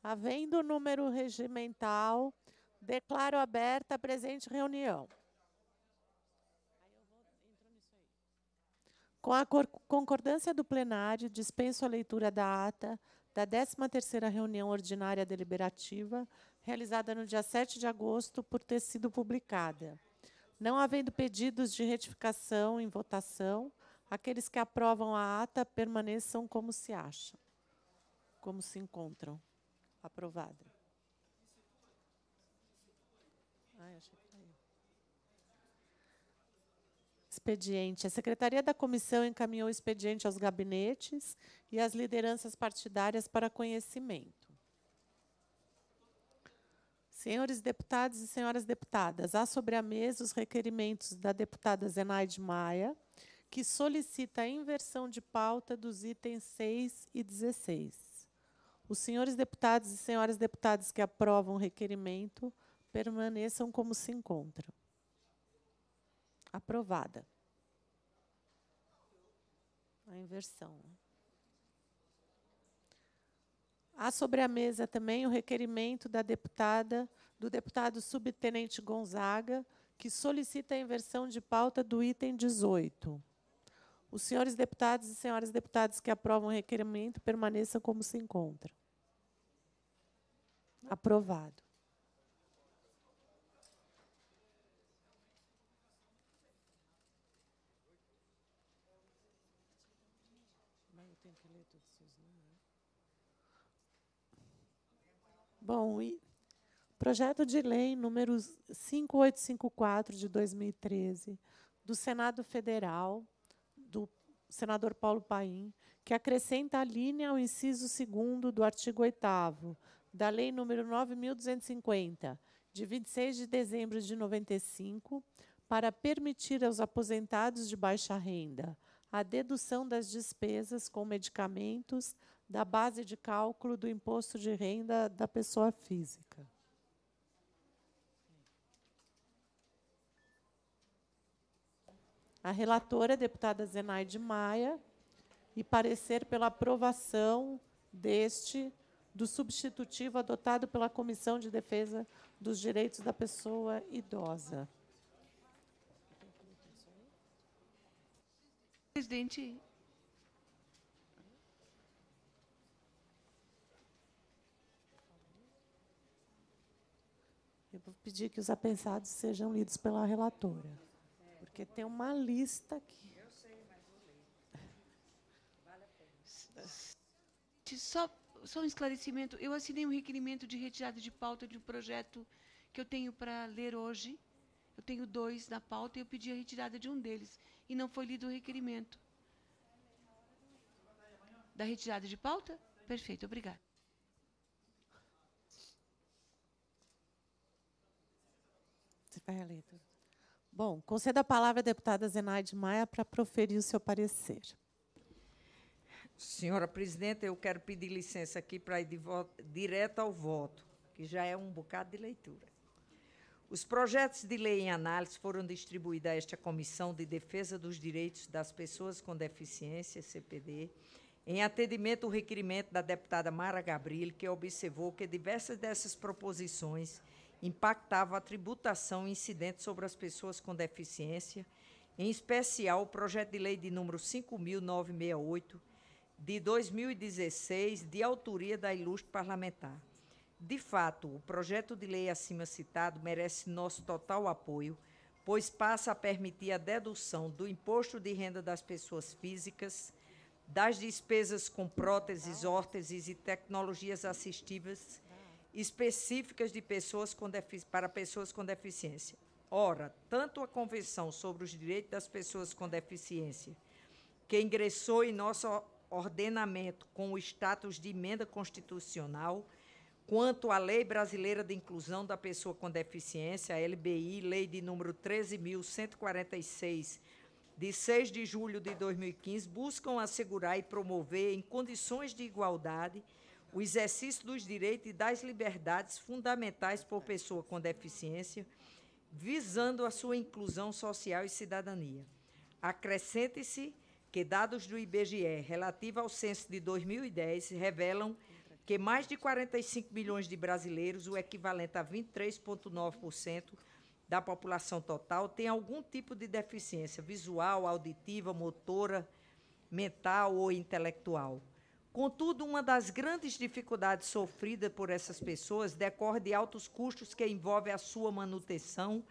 Havendo número regimental, declaro aberta a presente reunião. Com a concordância do plenário, dispenso a leitura da ata da 13ª reunião ordinária deliberativa, realizada no dia 7 de agosto, por ter sido publicada. Não havendo pedidos de retificação em votação, aqueles que aprovam a ata permaneçam como se acham, como se encontram. Aprovada. Ai, achei que caiu. Expediente. A Secretaria da Comissão encaminhou o expediente aos gabinetes e às lideranças partidárias para conhecimento. Senhores deputados e senhoras deputadas, há sobre a mesa os requerimentos da deputada Zenaide Maia, que solicita a inversão de pauta dos itens 6 e 16. Os senhores deputados e senhoras deputadas que aprovam o requerimento permaneçam como se encontram. Aprovada. A inversão. Há sobre a mesa também o requerimento do deputado subtenente Gonzaga, que solicita a inversão de pauta do item 18. Os senhores deputados e senhoras deputadas que aprovam o requerimento permaneçam como se encontram. Aprovado. Eu tenho que ler todos os seus números. Bom, e projeto de lei número 5854 de 2013, do Senado Federal, do senador Paulo Paim, que acrescenta a linha ao inciso 2º do artigo 8º da Lei número 9.250, de 26 de dezembro de 95, para permitir aos aposentados de baixa renda a dedução das despesas com medicamentos da base de cálculo do imposto de renda da pessoa física. A relatora, a deputada Zenaide Maia, e parecer pela aprovação do substitutivo adotado pela Comissão de Defesa dos Direitos da Pessoa Idosa. Presidente. Eu vou pedir que os apensados sejam lidos pela relatora, porque tem uma lista aqui. Eu sei, mas vou ler. Vale a pena. Só um esclarecimento. Eu assinei um requerimento de retirada de pauta de um projeto que eu tenho para ler hoje. Eu tenho 2 na pauta e eu pedi a retirada de um deles. E não foi lido o requerimento. Da retirada de pauta? Perfeito, obrigada. Você vai ler tudo. Bom, concedo a palavra à deputada Zenaide Maia para proferir o seu parecer. Senhora presidenta, eu quero pedir licença aqui para ir direto ao voto, que já é um bocado de leitura. Os projetos de lei em análise foram distribuídos a esta Comissão de Defesa dos Direitos das Pessoas com Deficiência, CPD, em atendimento ao requerimento da deputada Mara Gabrilli, que observou que diversas dessas proposições impactavam a tributação incidente sobre as pessoas com deficiência, em especial o projeto de lei de número 5.968, de 2016, de autoria da ilustre parlamentar. De fato, o projeto de lei acima citado merece nosso total apoio, pois passa a permitir a dedução do imposto de renda das pessoas físicas, das despesas com próteses, órteses e tecnologias assistivas específicas de para pessoas com deficiência. Ora, tanto a Convenção sobre os Direitos das Pessoas com Deficiência, que ingressou em nosso ordenamento com o status de emenda constitucional, quanto à Lei Brasileira de Inclusão da Pessoa com Deficiência, a LBI, Lei de número 13.146, de 6 de julho de 2015, buscam assegurar e promover, em condições de igualdade, o exercício dos direitos e das liberdades fundamentais por pessoa com deficiência, visando a sua inclusão social e cidadania. Acrescente-se que dados do IBGE relativos ao censo de 2010 revelam que mais de 45 milhões de brasileiros, o equivalente a 23,9% da população total, têm algum tipo de deficiência visual, auditiva, motora, mental ou intelectual. Contudo, uma das grandes dificuldades sofridas por essas pessoas decorre de altos custos que envolvem a sua manutenção,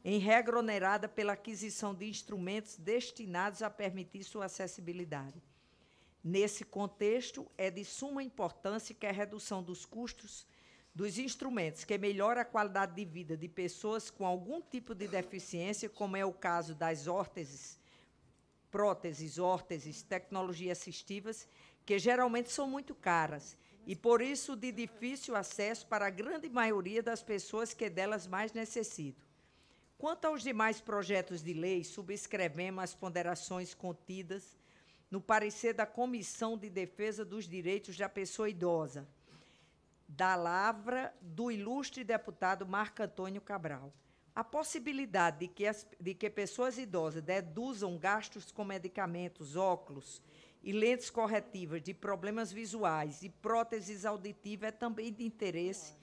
em regra onerada pela aquisição de instrumentos destinados a permitir sua acessibilidade. Nesse contexto, é de suma importância que a redução dos custos dos instrumentos que melhora a qualidade de vida de pessoas com algum tipo de deficiência, como é o caso das próteses, tecnologias assistivas, que geralmente são muito caras e, por isso, de difícil acesso para a grande maioria das pessoas que delas mais necessitam. Quanto aos demais projetos de lei, subscrevemos as ponderações contidas no parecer da Comissão de Defesa dos Direitos da Pessoa Idosa, da lavra do ilustre deputado Marco Antônio Cabral. A possibilidade de que pessoas idosas deduzam gastos com medicamentos, óculos e lentes corretivas de problemas visuais e próteses auditivas é também de interesse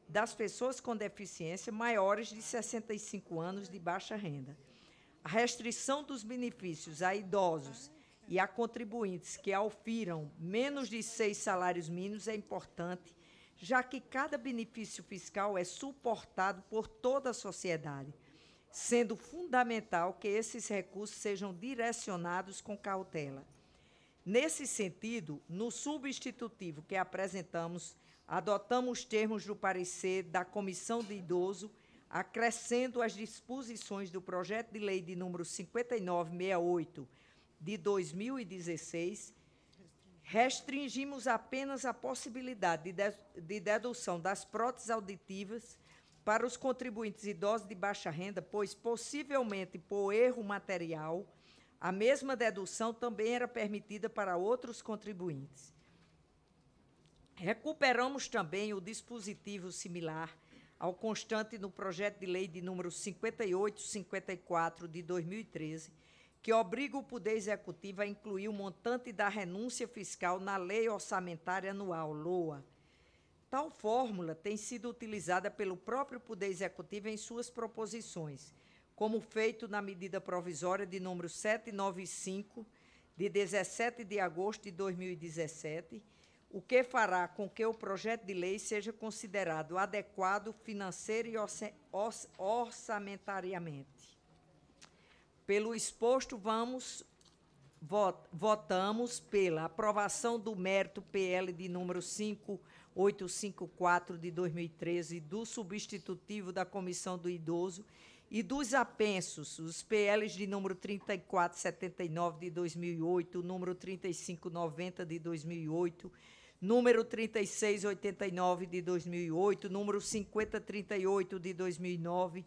das pessoas com deficiência maiores de 65 anos de baixa renda. A restrição dos benefícios a idosos e a contribuintes que aufiram menos de 6 salários mínimos é importante, já que cada benefício fiscal é suportado por toda a sociedade, sendo fundamental que esses recursos sejam direcionados com cautela. Nesse sentido, no substitutivo que apresentamos, adotamos os termos do parecer da Comissão de Idoso, acrescendo as disposições do projeto de lei de número 5968 de 2016, restringimos apenas a possibilidade de dedução das próteses auditivas para os contribuintes idosos de baixa renda, pois, possivelmente por erro material, a mesma dedução também era permitida para outros contribuintes. Recuperamos também o dispositivo similar ao constante no projeto de lei de número 5854 de 2013, que obriga o Poder Executivo a incluir o montante da renúncia fiscal na Lei Orçamentária Anual, LOA. Tal fórmula tem sido utilizada pelo próprio Poder Executivo em suas proposições, como feito na medida provisória de número 795, de 17 de agosto de 2017, o que fará com que o projeto de lei seja considerado adequado financeira e orçamentariamente. Pelo exposto, votamos pela aprovação do mérito PL de número 5854 de 2013, do substitutivo da Comissão do Idoso e dos apensos, os PLs de número 3479 de 2008, número 3590 de 2008, número 3689 de 2008, número 5038 de 2009,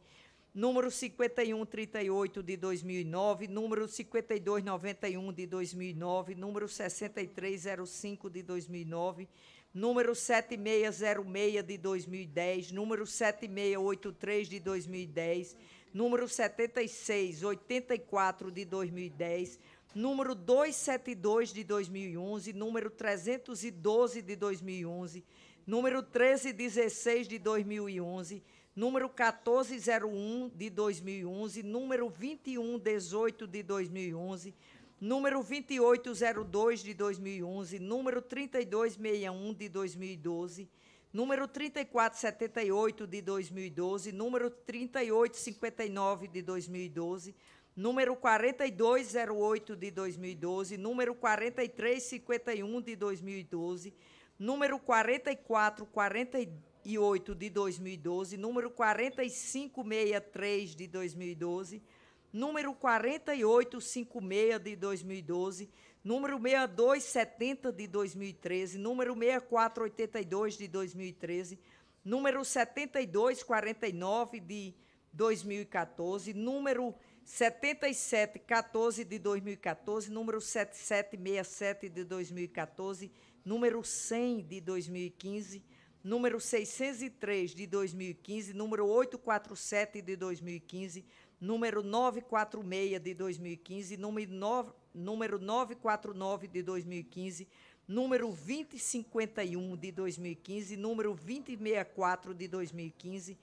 número 5138 de 2009, número 5291 de 2009, número 6305 de 2009, número 7606 de 2010, número 7683 de 2010, número 7684 de 2010, número 272 de 2011, número 312 de 2011, número 1316 de 2011, número 1401 de 2011, número 2118 de 2011, número 2802 de 2011, número 3261 de 2012, número 3478 de 2012, número 3859 de 2012, número 4208 de 2012, número 4351 de 2012, número 4448 de 2012, número 4563 de 2012, número 4856 de 2012, número 6270 de 2013, número 6482 de 2013, número 7249 de 2014, número 7714 de 2014, número 7767 de 2014, número 100 de 2015, número 603 de 2015, número 847 de 2015, número 946 de 2015, número 949 de 2015, número 2051 de 2015, número 2064 de 2015,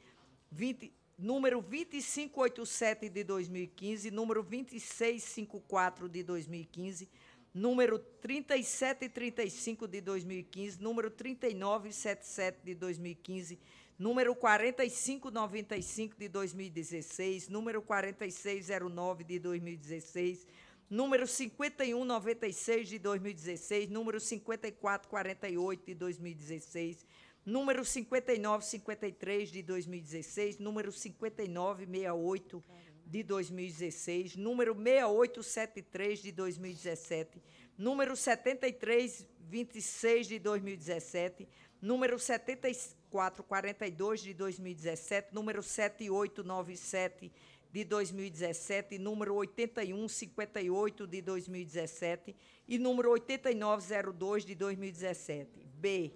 número 2587 de 2015, número 2654 de 2015, número 3735 de 2015, número 3977 de 2015, número 4595 de 2016, número 4609 de 2016, número 5196 de 2016, número 5448 de 2016, número 5953 de 2016, número 5968 de 2016, número 6873 de 2017, número 7326 de 2017, número 7442 de 2017, número 7897 de 2017, número 8158 de 2017 e número 8902 de 2017. B,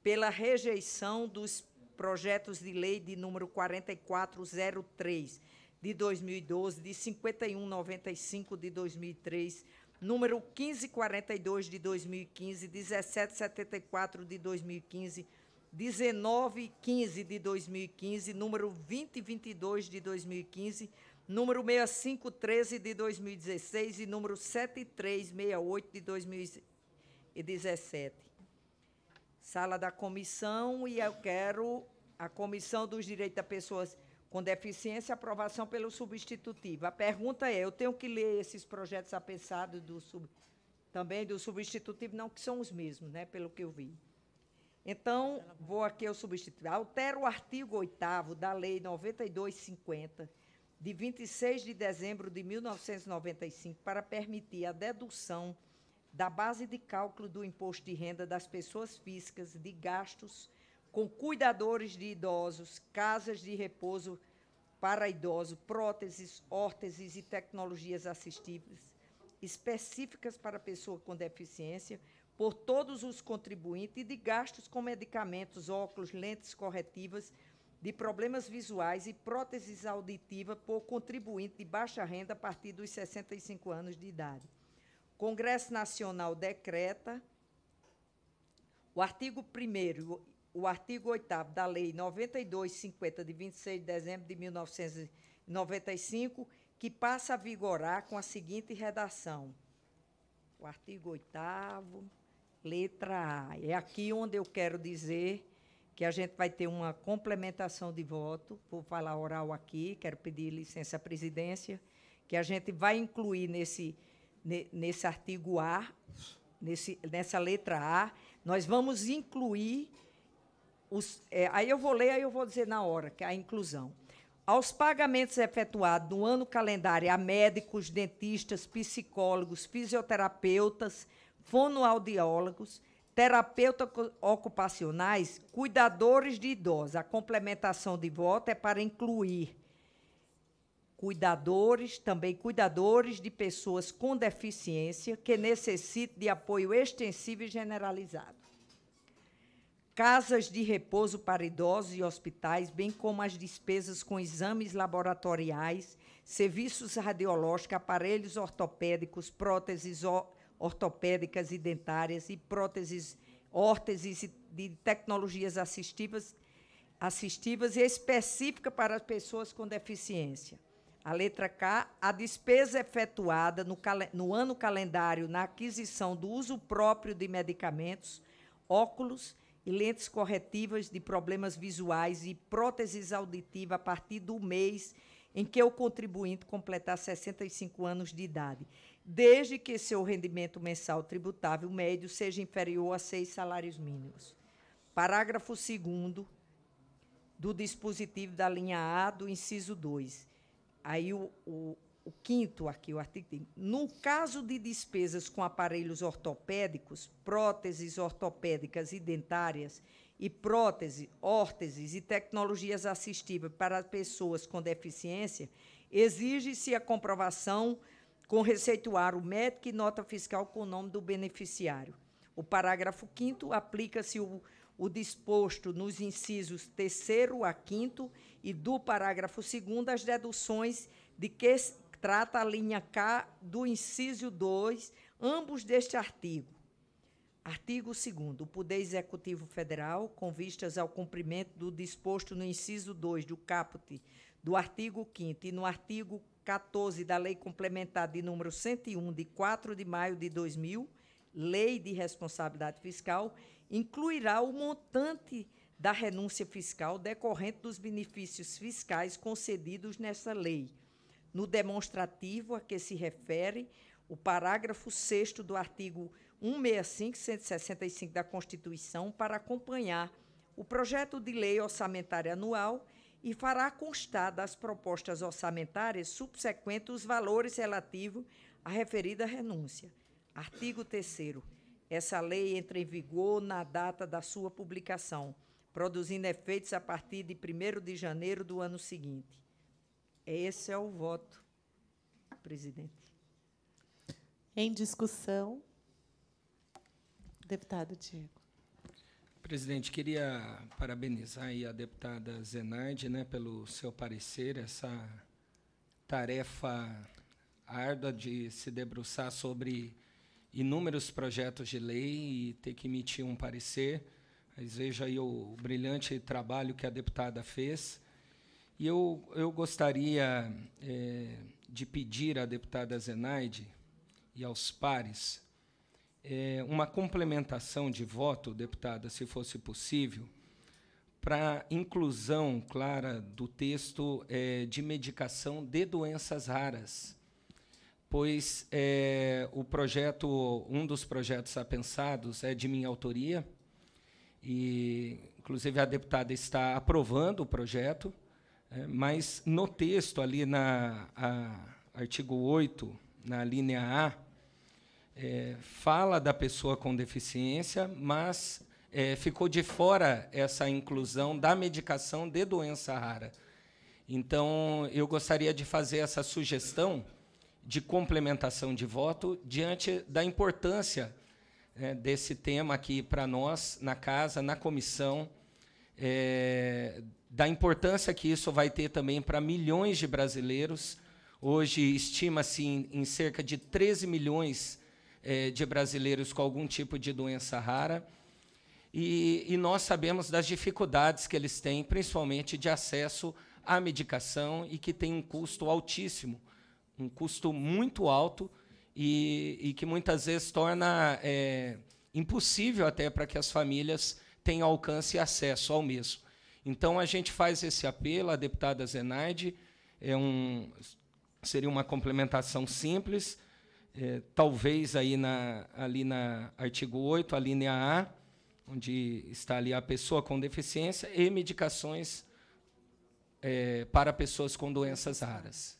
pela rejeição dos projetos de lei de número 4403 de 2012, de 5195 de 2003, número 1542 de 2015, 1774 de 2015, 1915 de 2015, número 2022 de 2015, número 6513 de 2016 e número 7368 de 2017. Sala da comissão, e eu quero a Comissão dos Direitos das Pessoas com Deficiência, aprovação pelo substitutivo. A pergunta é, eu tenho que ler esses projetos apensados também do substitutivo, não que são os mesmos, né, pelo que eu vi. Então, vou aqui ao substitutivo. Altera o artigo 8º da Lei 9250, de 26 de dezembro de 1995, para permitir a dedução da base de cálculo do imposto de renda das pessoas físicas de gastos com cuidadores de idosos, casas de repouso para idosos, próteses, órteses e tecnologias assistivas específicas para pessoa com deficiência, por todos os contribuintes, e de gastos com medicamentos, óculos, lentes corretivas de problemas visuais e próteses auditivas por contribuinte de baixa renda a partir dos 65 anos de idade. O Congresso Nacional decreta o artigo 1º, o artigo 8º da Lei 9250, de 26 de dezembro de 1995, que passa a vigorar com a seguinte redação. O artigo 8º, letra A. É aqui onde eu quero dizer que a gente vai ter uma complementação de voto, vou falar oral aqui, quero pedir licença à presidência, que a gente vai incluir nesse artigo A, nessa letra A, nós vamos incluir aí eu vou ler, aí eu vou dizer na hora, que é a inclusão. Aos pagamentos efetuados no ano calendário a médicos, dentistas, psicólogos, fisioterapeutas, fonoaudiólogos, terapeutas ocupacionais, cuidadores de idosos. A complementação de voto é para incluir também cuidadores de pessoas com deficiência que necessitem de apoio extensivo e generalizado. Casas de repouso para idosos e hospitais, bem como as despesas com exames laboratoriais, serviços radiológicos, aparelhos ortopédicos, próteses ortopédicas e dentárias e órteses de tecnologias assistivas e específicas para as pessoas com deficiência. A letra K, a despesa efetuada no ano calendário na aquisição do uso próprio de medicamentos, óculos e lentes corretivas de problemas visuais e próteses auditivas a partir do mês em que o contribuinte completar 65 anos de idade, desde que seu rendimento mensal tributável médio seja inferior a 6 salários mínimos. Parágrafo 2º do dispositivo da linha A do inciso 2. Aí o 5º aqui, o artigo. No caso de despesas com aparelhos ortopédicos, próteses ortopédicas e dentárias e próteses, órteses e tecnologias assistivas para pessoas com deficiência, exige-se a comprovação com receituário médico e nota fiscal com o nome do beneficiário. O parágrafo 5º aplica-se o disposto nos incisos 3º a 5º e do parágrafo 2º as deduções de que trata a linha K do inciso 2, ambos deste artigo. Artigo 2º. O Poder Executivo Federal, com vistas ao cumprimento do disposto no inciso 2 do caput do artigo 5º e no artigo 14 da Lei Complementar de número 101, de 4 de maio de 2000, Lei de Responsabilidade Fiscal, incluirá o montante da renúncia fiscal decorrente dos benefícios fiscais concedidos nesta lei, no demonstrativo a que se refere o parágrafo 6º do artigo 165 e 165 da Constituição, para acompanhar o projeto de lei orçamentária anual e fará constar das propostas orçamentárias subsequentes os valores relativos à referida renúncia. Artigo 3º. Essa lei entra em vigor na data da sua publicação, produzindo efeitos a partir de 1º de janeiro do ano seguinte. Esse é o voto, presidente. Em discussão, deputado Diego. Presidente, queria parabenizar aí a deputada Zenaide, né, pelo seu parecer, essa tarefa árdua de se debruçar sobre inúmeros projetos de lei e ter que emitir um parecer. Mas veja aí o brilhante trabalho que a deputada fez. E eu gostaria de pedir à deputada Zenaide e aos pares uma complementação de voto, deputada, se fosse possível, para inclusão clara do texto de medicação de doenças raras, pois um dos projetos apensados é de minha autoria, e, inclusive, a deputada está aprovando o projeto, mas no texto, ali artigo 8, na linha A, fala da pessoa com deficiência, mas ficou de fora essa inclusão da medicação de doença rara. Então, eu gostaria de fazer essa sugestão de complementação de voto diante da importância desse tema aqui para nós, na casa, na comissão, da importância que isso vai ter também para milhões de brasileiros. Hoje, estima-se em cerca de 13 milhões de brasileiros com algum tipo de doença rara, e nós sabemos das dificuldades que eles têm, principalmente de acesso à medicação, e que tem um custo altíssimo, um custo muito alto, e que muitas vezes torna impossível até para que as famílias tenham alcance e acesso ao mesmo. Então, a gente faz esse apelo à deputada Zenaide, seria uma complementação simples, talvez aí ali na artigo 8, a linha A, onde está ali a pessoa com deficiência e medicações para pessoas com doenças raras.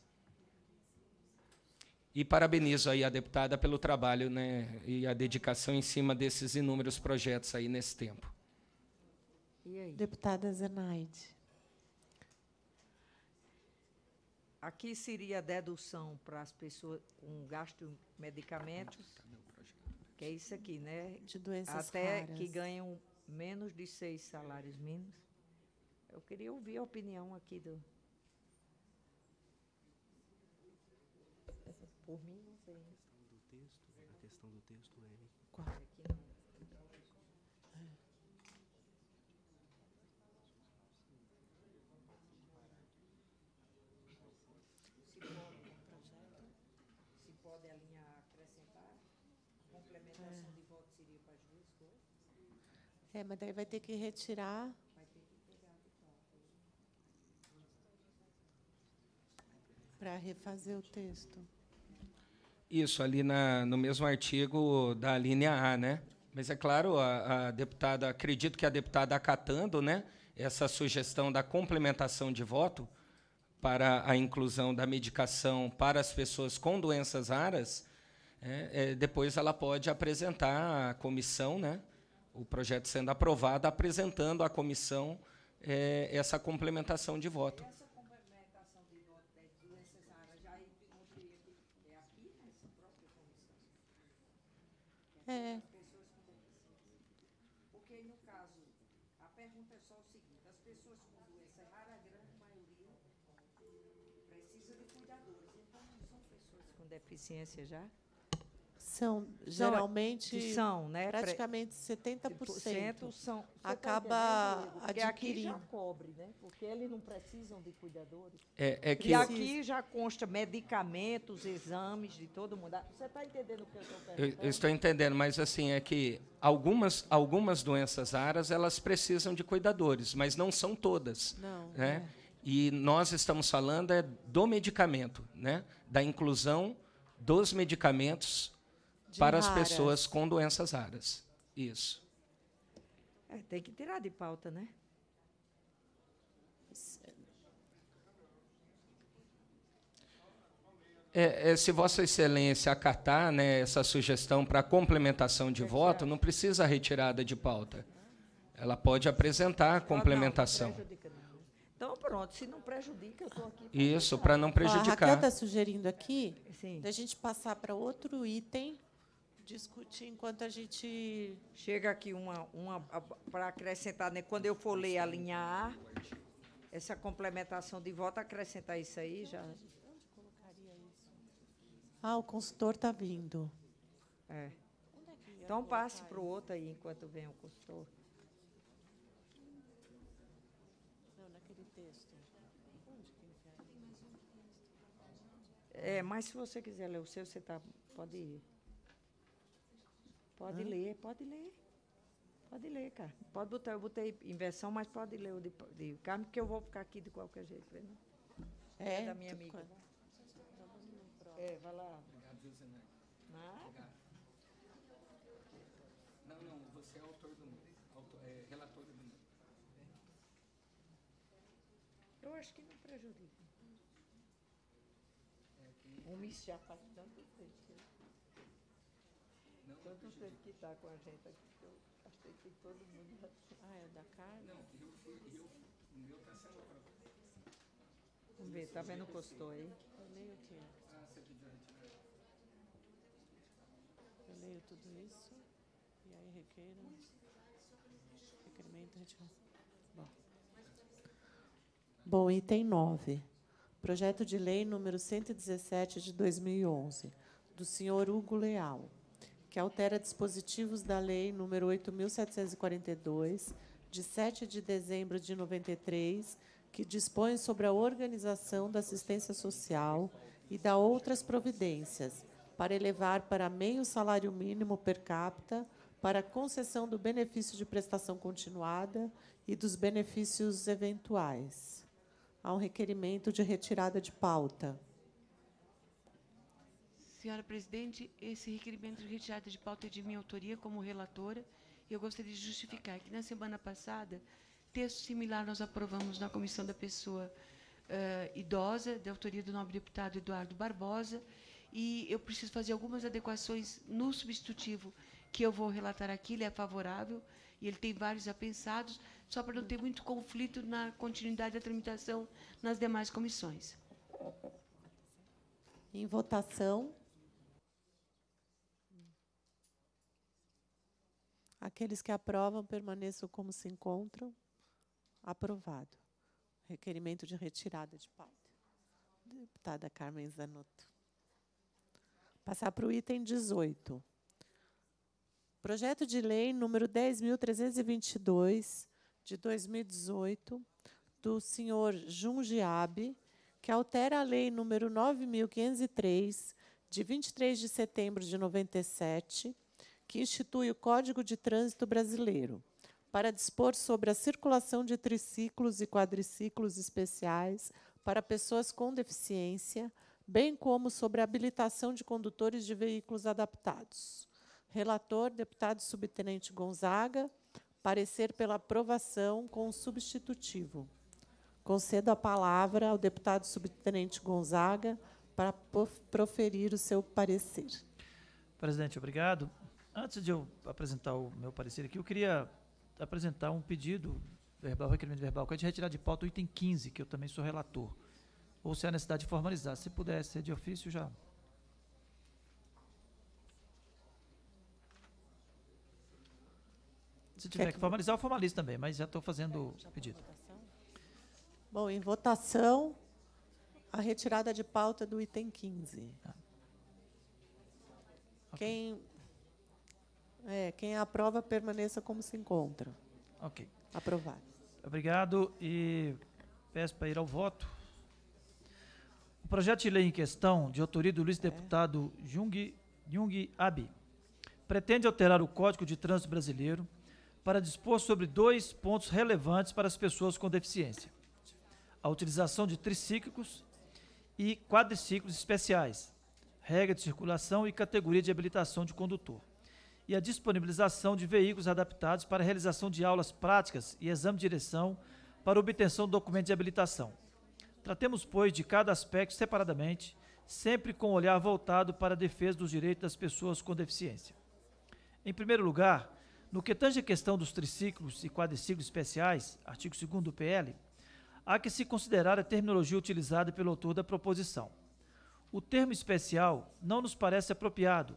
E parabenizo aí a deputada pelo trabalho, né, e a dedicação em cima desses inúmeros projetos aí nesse tempo. E aí? Deputada Zenaide. Aqui seria a dedução para as pessoas com gasto em medicamentos, que é isso aqui, né? De doenças até raras. que ganham menos de 6 salários mínimos. Eu queria ouvir a opinião aqui do... Por mim, não sei. A questão do texto é... Qual? Aqui não. Se pode a linha acrescentar, complementação de voto seria para as duas coisas. Mas daí vai ter que retirar. Vai ter que pegar de volta. Para refazer o texto. Isso, ali no mesmo artigo da linha A, né? Mas, é claro, a deputada, acredito que a deputada acatando, né, essa sugestão da complementação de voto para a inclusão da medicação para as pessoas com doenças raras, depois ela pode apresentar à comissão, né, o projeto sendo aprovado, apresentando à comissão essa complementação de voto. Essa complementação de voto das doenças raras já encontrei aqui, é aqui nessa própria comissão. É. Pessoas com deficiência. Porque, no caso, a pergunta é só o seguinte: as pessoas com doença rara, a grande maioria precisa de cuidadores. Então, não são pessoas com deficiência já? São, geralmente, são, né? praticamente 70% São, você tá acaba entendendo? Porque aqui já adquirindo. cobre, né? Porque eles não precisam de cuidadores. É que E aqui já consta medicamentos, exames de todo mundo. Você está entendendo o que eu estou perguntando? eu estou entendendo, mas assim é que algumas doenças raras elas precisam de cuidadores, mas não são todas, Não, né? E nós estamos falando do medicamento, né? Da inclusão dos medicamentos de para as raras. pessoas com doenças raras. Isso. Tem que tirar de pauta, né? Se Vossa Excelência acatar, né, essa sugestão para complementação de voto, não precisa retirada de pauta. Ela pode apresentar a complementação. Não prejudica, não. Então, pronto, se não prejudica, eu estou aqui. Isso, para não Ó, a Raquel prejudicar. está sugerindo aqui Sim. da gente passar para outro item, discutir enquanto a gente... Chega aqui para acrescentar, né? Quando eu for ler a linha A, essa complementação de voto, acrescentar isso aí já. Ah, o consultor está vindo. É. Então passe para o outro aí enquanto vem o consultor. Não, naquele texto. Mas se você quiser ler o seu, pode ir. Pode ler, pode ler. Pode ler, cara. Pode botar, eu botei em versão, mas pode ler o de Carmen, porque eu vou ficar aqui de qualquer jeito. Né? É da minha amiga. Vai lá. Obrigado, viu, Zenaide? Nada. Não, você é autor relator do número. Eu acho que não prejudica. O Miss já faz tanto tempo. Tanto tempo que está com a gente aqui, que eu achei que todo mundo já... Ah, é da Carmen? Não, o meu está sendo aprovado. Vamos ver, tá vendo o consultor aí? Eu leio o quê? Você pediu retirar. Eu leio tudo isso, e aí requerimento, retirado. Bom, item 9. Projeto de lei número 117 de 2011, do senhor Hugo Leal, que altera dispositivos da lei número 8.742, de 7 de dezembro de 93, que dispõe sobre a organização da assistência social e da outras providências, para elevar para meio salário mínimo per capita, para a concessão do benefício de prestação continuada e dos benefícios eventuais. Há um requerimento de retirada de pauta. Senhora presidente, esse requerimento de retirada de pauta é de minha autoria como relatora. E eu gostaria de justificar que, na semana passada, texto similar nós aprovamos na Comissão da Pessoa Idosa, de autoria do nobre deputado Eduardo Barbosa, e eu preciso fazer algumas adequações no substitutivo que eu vou relatar aqui. Ele é favorável e ele tem vários apensados, só para não ter muito conflito na continuidade da tramitação nas demais comissões. Em votação. Aqueles que aprovam, permaneçam como se encontram. Aprovado. Requerimento de retirada de pauta. Deputada Carmen Zanotto. Passar para o item 18. Projeto de lei número 10.322, de 2018, do senhor Jungiabe, que altera a lei número 9.503, de 23 de setembro de 97, que institui o Código de Trânsito Brasileiro, para dispor sobre a circulação de triciclos e quadriciclos especiais para pessoas com deficiência, bem como sobre a habilitação de condutores de veículos adaptados. Relator, deputado subtenente Gonzaga, parecer pela aprovação com o substitutivo. Concedo a palavra ao deputado subtenente Gonzaga para proferir o seu parecer. Presidente, obrigado. Antes de eu apresentar o meu parecer aqui, eu queria apresentar um pedido verbal, requerimento verbal, que é de retirar de pauta o item 15, que eu também sou relator. Ou se há necessidade de formalizar. Se puder ser de ofício, já. Se tiver que formalizar, eu formalizo também, mas já estou fazendo o pedido. Bom, em votação, a retirada de pauta do item 15. Quem aprova, permaneça como se encontra. Ok. Aprovado. Obrigado e peço para ir ao voto. O projeto de lei em questão, de autoria do deputado Jung Abi, pretende alterar o Código de Trânsito Brasileiro para dispor sobre 2 pontos relevantes para as pessoas com deficiência: a utilização de triciclos e quadriciclos especiais, regra de circulação e categoria de habilitação de condutor, e a disponibilização de veículos adaptados para a realização de aulas práticas e exame de direção para obtenção do documento de habilitação. Tratemos, pois, de cada aspecto separadamente, sempre com o olhar voltado para a defesa dos direitos das pessoas com deficiência. Em primeiro lugar, no que tange a questão dos triciclos e quadriciclos especiais, artigo 2º do PL, há que se considerar a terminologia utilizada pelo autor da proposição. O termo especial não nos parece apropriado,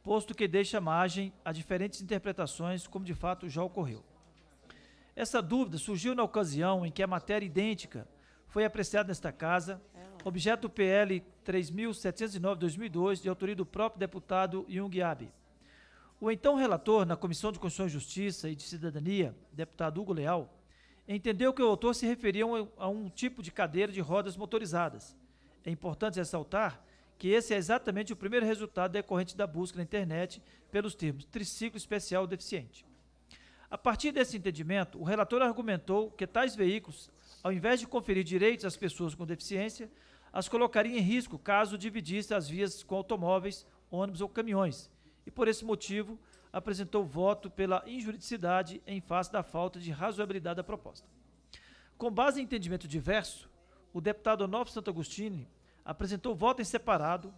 posto que deixa margem a diferentes interpretações, como de fato já ocorreu. Essa dúvida surgiu na ocasião em que a matéria idêntica foi apreciada nesta Casa, objeto do PL 3.709/2002, de autoria do próprio deputado Jung Abi. O então relator na Comissão de Constituição e Justiça e de Cidadania, deputado Hugo Leal, entendeu que o autor se referia a um tipo de cadeira de rodas motorizadas. É importante ressaltar que esse é exatamente o primeiro resultado decorrente da busca na internet pelos termos triciclo especial deficiente. A partir desse entendimento, o relator argumentou que tais veículos, ao invés de conferir direitos às pessoas com deficiência, as colocaria em risco caso dividisse as vias com automóveis, ônibus ou caminhões, e por esse motivo apresentou voto pela injuridicidade em face da falta de razoabilidade da proposta. Com base em entendimento diverso, o deputado Onofre Santo Agostini apresentou voto em separado,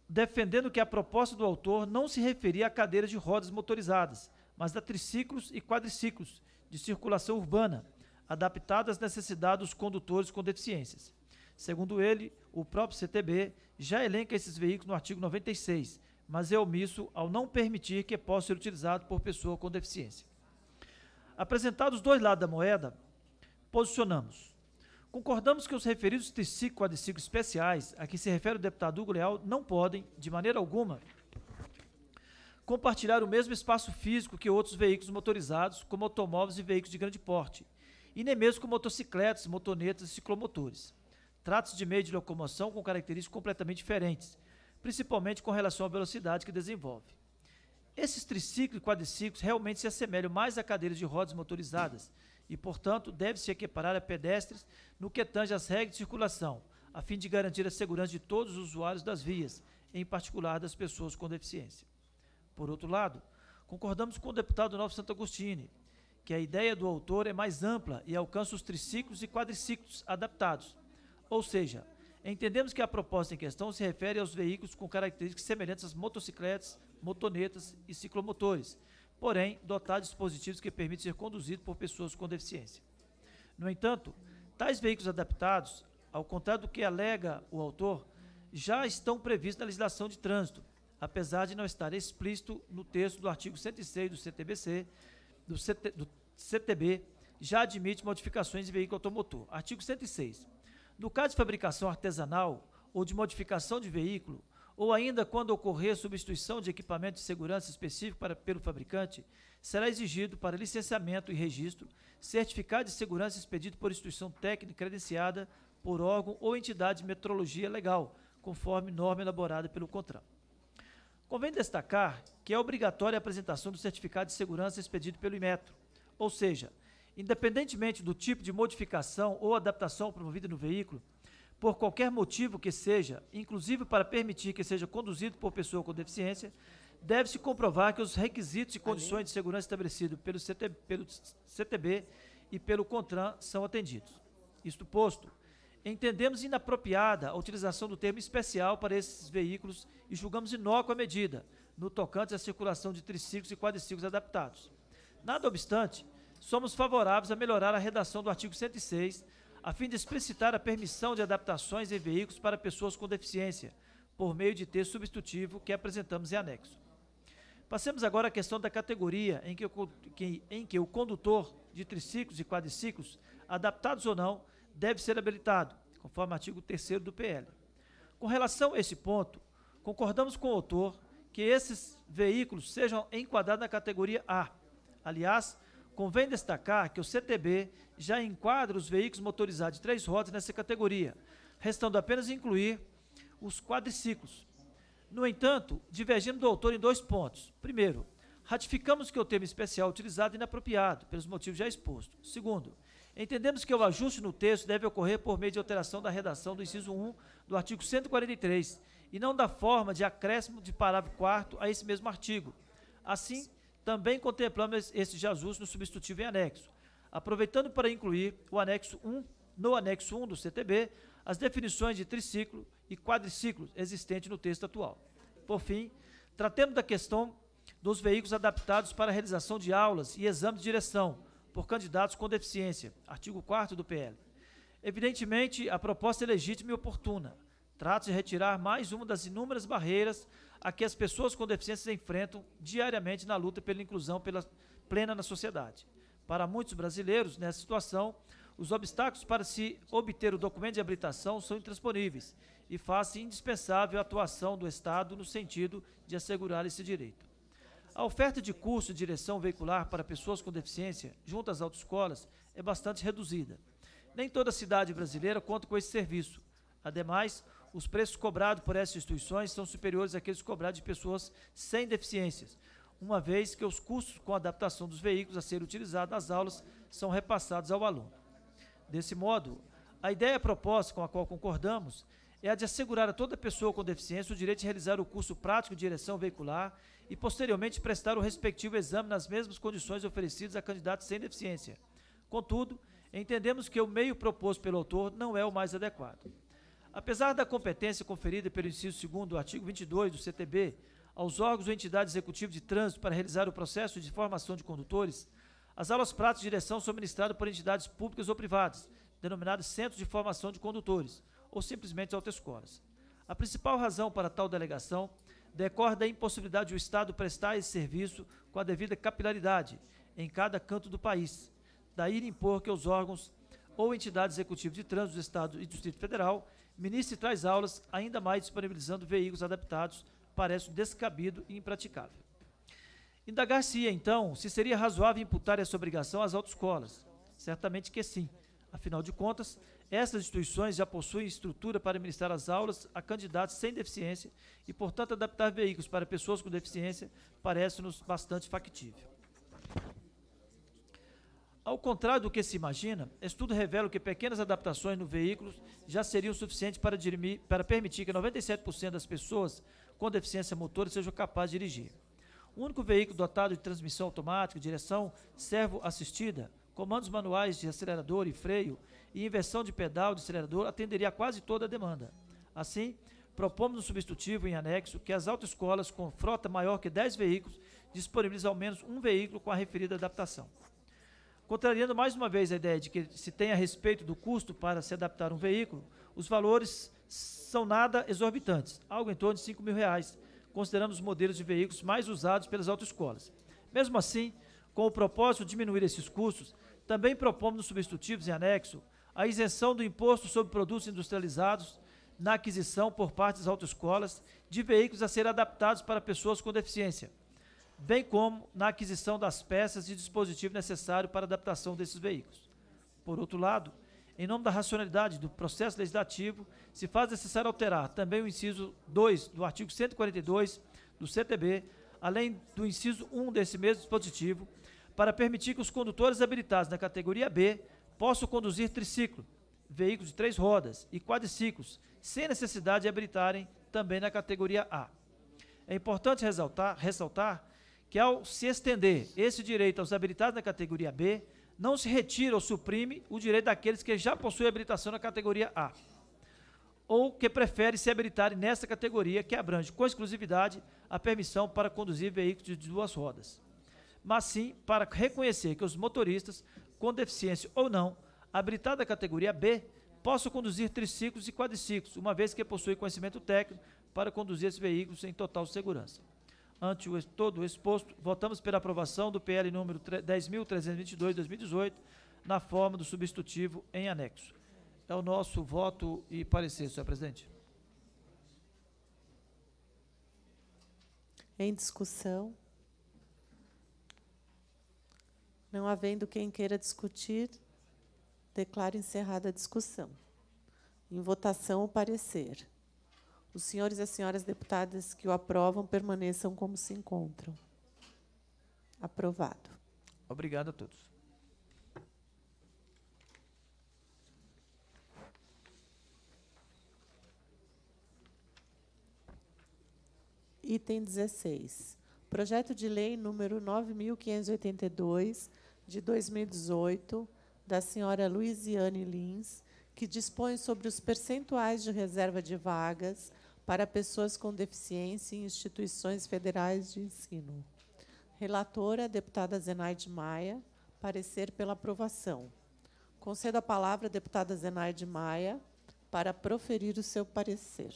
defendendo que a proposta do autor não se referia a cadeiras de rodas motorizadas, mas a triciclos e quadriciclos de circulação urbana, adaptadas às necessidades dos condutores com deficiências. Segundo ele, o próprio CTB já elenca esses veículos no artigo 96, mas é omisso ao não permitir que possa ser utilizado por pessoa com deficiência. Apresentados os dois lados da moeda, posicionamos. Concordamos que os referidos triciclos e quadriciclos especiais, a que se refere o deputado Hugo Leal, não podem, de maneira alguma, compartilhar o mesmo espaço físico que outros veículos motorizados, como automóveis e veículos de grande porte, e nem mesmo com motocicletas, motonetas e ciclomotores. Trata-se de meio de locomoção com características completamente diferentes, principalmente com relação à velocidade que desenvolve. Esses triciclos e quadriciclos realmente se assemelham mais a cadeiras de rodas motorizadas e, portanto, deve-se equiparar a pedestres no que tange às regras de circulação, a fim de garantir a segurança de todos os usuários das vias, em particular das pessoas com deficiência. Por outro lado, concordamos com o deputado Onofre Santo Agostini, que a ideia do autor é mais ampla e alcança os triciclos e quadriciclos adaptados, ou seja, entendemos que a proposta em questão se refere aos veículos com características semelhantes às motocicletas, motonetas e ciclomotores, porém dotados de dispositivos que permitem ser conduzidos por pessoas com deficiência. No entanto, tais veículos adaptados, ao contrário do que alega o autor, já estão previstos na legislação de trânsito, apesar de não estar explícito no texto do artigo 106 do CTBC, do CTB, já admite modificações de veículo automotor. Artigo 106. No caso de fabricação artesanal ou de modificação de veículo, ou ainda quando ocorrer substituição de equipamento de segurança específico pelo fabricante, será exigido para licenciamento e registro certificado de segurança expedido por instituição técnica credenciada por órgão ou entidade de metrologia legal, conforme norma elaborada pelo CONTRAN. Convém destacar que é obrigatória a apresentação do certificado de segurança expedido pelo Inmetro, ou seja, independentemente do tipo de modificação ou adaptação promovida no veículo, por qualquer motivo que seja, inclusive para permitir que seja conduzido por pessoa com deficiência, deve-se comprovar que os requisitos e condições de segurança estabelecidos pelo CTB e pelo CONTRAN são atendidos. Isto posto, entendemos inapropriada a utilização do termo especial para esses veículos e julgamos inócua a medida, no tocante à circulação de triciclos e quadriciclos adaptados. Nada obstante, somos favoráveis a melhorar a redação do artigo 106, a fim de explicitar a permissão de adaptações em veículos para pessoas com deficiência, por meio de texto substitutivo que apresentamos em anexo. Passemos agora à questão da categoria em que o condutor de triciclos e quadriciclos, adaptados ou não, deve ser habilitado, conforme o artigo 3º do PL. Com relação a esse ponto, concordamos com o autor que esses veículos sejam enquadrados na categoria A. Aliás, convém destacar que o CTB já enquadra os veículos motorizados de 3 rodas nessa categoria, restando apenas incluir os quadriciclos. No entanto, divergimos do autor em 2 pontos. Primeiro, ratificamos que o termo especial utilizado é inapropriado, pelos motivos já expostos. Segundo, entendemos que o ajuste no texto deve ocorrer por meio de alteração da redação do inciso 1 do artigo 143, e não da forma de acréscimo de parágrafo 4º a esse mesmo artigo. Assim, também contemplamos esse ajuste no substitutivo em anexo, aproveitando para incluir no anexo 1 do CTB, as definições de triciclo e quadriciclo existentes no texto atual. Por fim, tratemos da questão dos veículos adaptados para a realização de aulas e exames de direção por candidatos com deficiência, artigo 4º do PL. Evidentemente, a proposta é legítima e oportuna. Trata-se de retirar mais uma das inúmeras barreiras a que as pessoas com deficiência enfrentam diariamente na luta pela inclusão plena na sociedade. Para muitos brasileiros, nessa situação, os obstáculos para se obter o documento de habilitação são intransponíveis e faz-se indispensável a atuação do Estado no sentido de assegurar esse direito. A oferta de curso de direção veicular para pessoas com deficiência junto às autoescolas é bastante reduzida. Nem toda cidade brasileira conta com esse serviço. Ademais, os preços cobrados por essas instituições são superiores àqueles cobrados de pessoas sem deficiências, uma vez que os custos com a adaptação dos veículos a serem utilizados nas aulas são repassados ao aluno. Desse modo, a ideia proposta com a qual concordamos é a de assegurar a toda pessoa com deficiência o direito de realizar o curso prático de direção veicular e, posteriormente, prestar o respectivo exame nas mesmas condições oferecidas a candidatos sem deficiência. Contudo, entendemos que o meio proposto pelo autor não é o mais adequado. Apesar da competência conferida pelo inciso 2º do artigo 22 do CTB aos órgãos ou entidades executivas de trânsito para realizar o processo de formação de condutores, as aulas práticas de direção são ministradas por entidades públicas ou privadas, denominadas Centros de Formação de Condutores, ou simplesmente autoescolas. A principal razão para tal delegação decorre da impossibilidade do Estado prestar esse serviço com a devida capilaridade em cada canto do país. Daí impor que os órgãos ou entidades executivas de trânsito do Estado e do Distrito Federal ministre tais aulas, ainda mais disponibilizando veículos adaptados, parece descabido e impraticável. Indagar-se-ia, então, se seria razoável imputar essa obrigação às autoescolas. Certamente que sim. Afinal de contas, essas instituições já possuem estrutura para ministrar as aulas a candidatos sem deficiência e, portanto, adaptar veículos para pessoas com deficiência parece-nos bastante factível. Ao contrário do que se imagina, estudo revela que pequenas adaptações no veículo já seriam suficientes para permitir que 97% das pessoas com deficiência motora sejam capazes de dirigir. O único veículo dotado de transmissão automática, direção servo-assistida, comandos manuais de acelerador e freio e inversão de pedal de acelerador atenderia a quase toda a demanda. Assim, propomos no substitutivo em anexo que as autoescolas com frota maior que 10 veículos disponibilizem ao menos um veículo com a referida adaptação. Contrariando mais uma vez a ideia de que se tem a respeito do custo para se adaptar um veículo, os valores são nada exorbitantes, algo em torno de R$5.000, considerando os modelos de veículos mais usados pelas autoescolas. Mesmo assim, com o propósito de diminuir esses custos, também propomos nos substitutivos em anexo a isenção do imposto sobre produtos industrializados na aquisição por parte das autoescolas de veículos a serem adaptados para pessoas com deficiência, bem como na aquisição das peças e dispositivo necessário para a adaptação desses veículos. Por outro lado, em nome da racionalidade do processo legislativo, se faz necessário alterar também o inciso 2 do artigo 142 do CTB, além do inciso 1 desse mesmo dispositivo, para permitir que os condutores habilitados na categoria B possam conduzir triciclo, veículos de 3 rodas e quadriciclos, sem necessidade de habilitarem também na categoria A. É importante ressaltar que, ao se estender esse direito aos habilitados na categoria B, não se retira ou suprime o direito daqueles que já possuem habilitação na categoria A, ou que preferem se habilitarem nessa categoria, que abrange com exclusividade a permissão para conduzir veículos de 2 rodas. Mas sim para reconhecer que os motoristas, com deficiência ou não, habilitados na categoria B, possam conduzir triciclos e quadriciclos, uma vez que possuem conhecimento técnico para conduzir esses veículos em total segurança. Ante todo o exposto, votamos pela aprovação do PL número 10.322/2018, na forma do substitutivo em anexo. É o nosso voto e parecer, senhor presidente. Em discussão? Não havendo quem queira discutir, declaro encerrada a discussão. Em votação, o parecer. Os senhores e as senhoras deputadas que o aprovam permaneçam como se encontram. Aprovado. Obrigado a todos. Item 16. Projeto de lei número 9.582, de 2018, da senhora Luiziane Lins, que dispõe sobre os percentuais de reserva de vagas para pessoas com deficiência em instituições federais de ensino. Relatora, a deputada Zenaide Maia. Parecer pela aprovação. Concedo a palavra à deputada Zenaide Maia para proferir o seu parecer.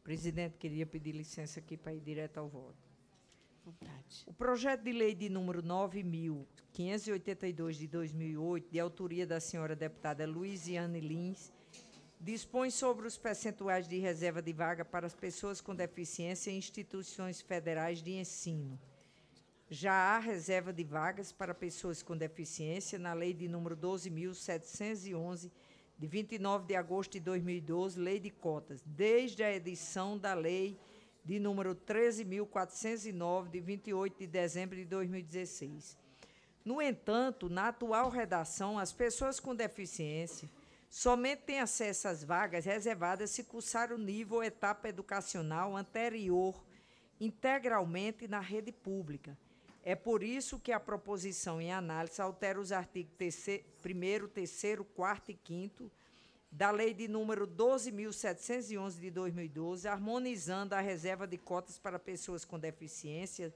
Presidente, queria pedir licença aqui para ir direto ao voto. Vontade. O projeto de lei de número 9.582, de 2008, de autoria da senhora deputada Luiziane Lins, dispõe sobre os percentuais de reserva de vaga para as pessoas com deficiência em instituições federais de ensino. Já há reserva de vagas para pessoas com deficiência na lei de número 12.711, de 29 de agosto de 2012, Lei de Cotas, desde a edição da Lei de número 13.409, de 28 de dezembro de 2016. No entanto, na atual redação, as pessoas com deficiência somente têm acesso às vagas reservadas se cursar o nível ou etapa educacional anterior integralmente na rede pública. É por isso que a proposição em análise altera os artigos 1º, 3º, 4º e 5º da Lei de número 12.711 de 2012, harmonizando a reserva de cotas para pessoas com deficiência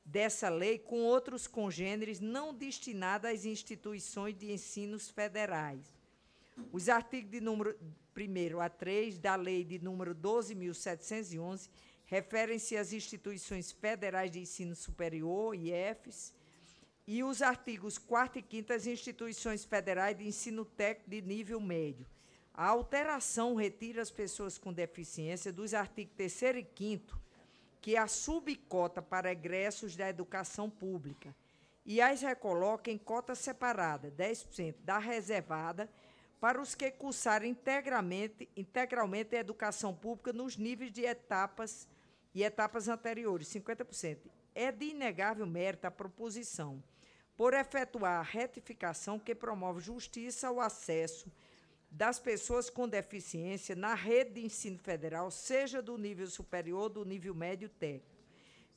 dessa lei com outros congêneres não destinados às instituições de ensinos federais. Os artigos de número 1º a 3 da Lei de número 12.711 referem-se às instituições federais de ensino superior, IEFs, e os artigos 4º e 5º às instituições federais de ensino técnico de nível médio. A alteração retira as pessoas com deficiência dos artigos 3º e 5º, que a subcota para egressos da educação pública, e as recoloca em cota separada, 10% da reservada, para os que cursarem integralmente a educação pública nos níveis de etapas e etapas anteriores, 50%. É de inegável mérito a proposição, por efetuar a retificação que promove justiça ao acesso das pessoas com deficiência na rede de ensino federal, seja do nível superior ou do nível médio técnico.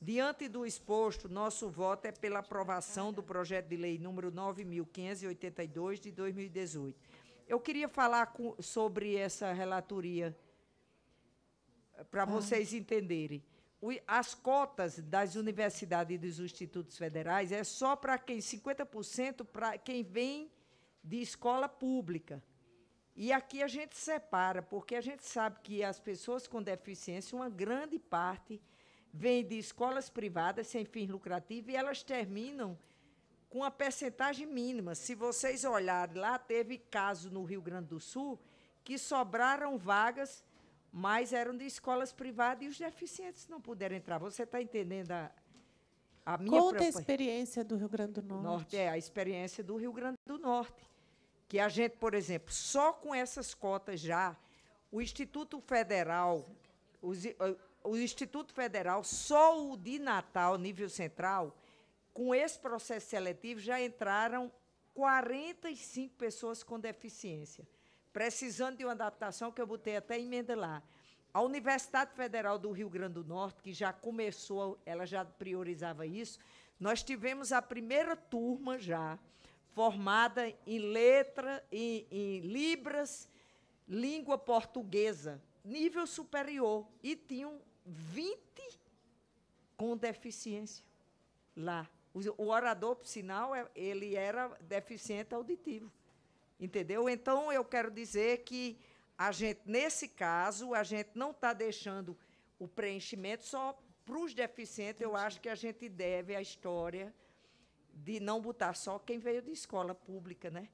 Diante do exposto, nosso voto é pela aprovação do projeto de lei número 9.582, de 2018. Eu queria falar sobre essa relatoria, para vocês entenderem. As cotas das universidades e dos institutos federais é só para quem, 50% para quem vem de escola pública. E aqui a gente separa, porque a gente sabe que as pessoas com deficiência, uma grande parte, vem de escolas privadas sem fins lucrativos e elas terminam com uma percentagem mínima. Se vocês olharem lá, teve caso no Rio Grande do Sul que sobraram vagas, mas eram de escolas privadas e os deficientes não puderam entrar. Você está entendendo a minha... Conta a experiência do Rio Grande do Norte. É, a experiência do Rio Grande do Norte. Que a gente, por exemplo, só com essas cotas já, o Instituto Federal, o Instituto Federal, só o de Natal, nível central, com esse processo seletivo já entraram 45 pessoas com deficiência, precisando de uma adaptação que eu botei até emenda lá. A Universidade Federal do Rio Grande do Norte, que já começou, ela já priorizava isso, nós tivemos a primeira turma já, formada em em Libras, língua portuguesa, nível superior, e tinham 20 com deficiência lá. O orador, por sinal, ele era deficiente auditivo, entendeu? Então, eu quero dizer que a gente, nesse caso, a gente não está deixando o preenchimento só para os deficientes. Eu acho que a gente deve a história de não botar só quem veio de escola pública, né?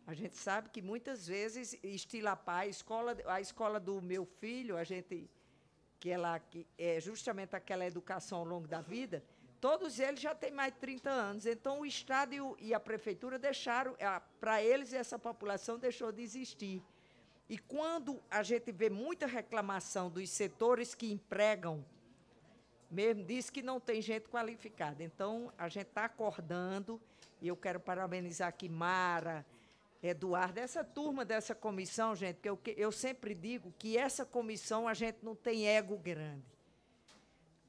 A gente sabe que muitas vezes estila pai, a escola do meu filho, que é justamente aquela educação ao longo da vida, todos eles já têm mais de 30 anos. Então, o Estado e a Prefeitura deixaram, para eles, essa população deixou de existir. E quando a gente vê muita reclamação dos setores que empregam, mesmo diz que não tem gente qualificada. Então, a gente está acordando, e eu quero parabenizar aqui Mara, Eduardo, essa turma dessa comissão, gente, que eu sempre digo que essa comissão a gente não tem ego grande.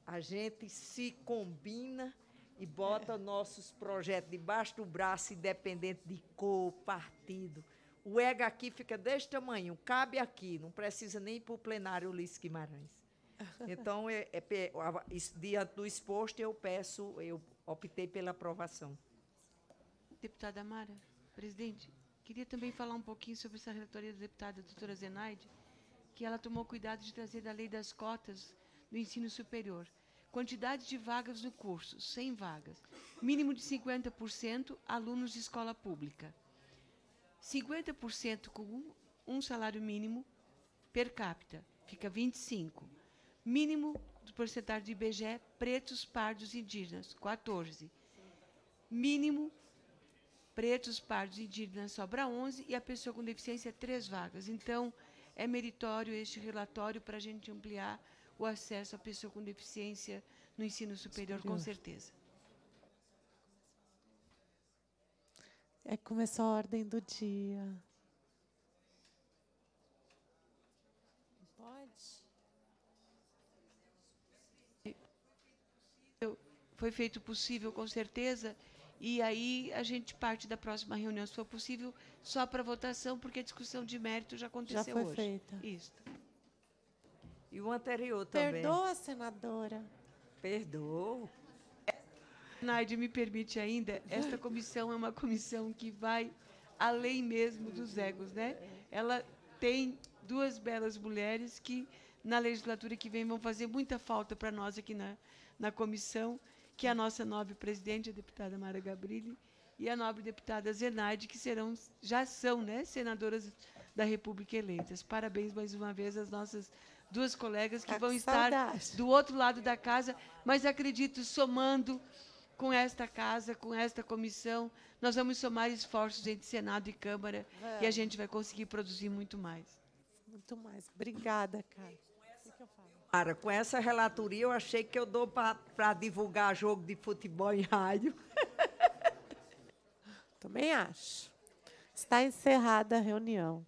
A gente se combina e bota nossos projetos debaixo do braço, independente de cor, partido. O ego aqui fica deste tamanho, cabe aqui, não precisa nem ir para o plenário Ulisses Guimarães. Então, diante do exposto, eu optei pela aprovação. Deputada Mara, presidente, queria também falar um pouquinho sobre essa relatoria da deputada doutora Zenaide, que ela tomou cuidado de trazer da lei das cotas do ensino superior. Quantidade de vagas no curso, 100 vagas. Mínimo de 50% alunos de escola pública. 50% com um salário mínimo per capita, fica 25. Mínimo do porcentagem de IBGE, pretos, pardos e indígenas, 14. Mínimo pretos, pardos e indígenas sobra 11 e a pessoa com deficiência 3 vagas. Então, é meritório este relatório para a gente ampliar o acesso à pessoa com deficiência no ensino superior, com certeza. Começou a ordem do dia. Pode? Foi feito possível, com certeza, e aí a gente parte da próxima reunião, se for possível, só para votação, porque a discussão de mérito já aconteceu hoje. Já foi feita. Isso. E o anterior também. Perdoa, senadora. Perdoa. Naide, me permite ainda, esta comissão é uma comissão que vai além mesmo dos egos, né? Ela tem 2 belas mulheres que, na legislatura que vem, vão fazer muita falta para nós aqui na comissão, que é a nossa nobre presidente, a deputada Mara Gabrilli, e a nobre deputada Zenaide, que já são, né, senadoras da República eleitas. Parabéns mais uma vez às nossas 2 colegas que vão estar do outro lado da casa, mas acredito, somando com esta casa, com esta comissão, nós vamos somar esforços entre Senado e Câmara e a gente vai conseguir produzir muito mais. Muito mais. Obrigada, cara. Mara, com essa relatoria, eu achei que eu dou para divulgar jogo de futebol em rádio. Também acho. Está encerrada a reunião.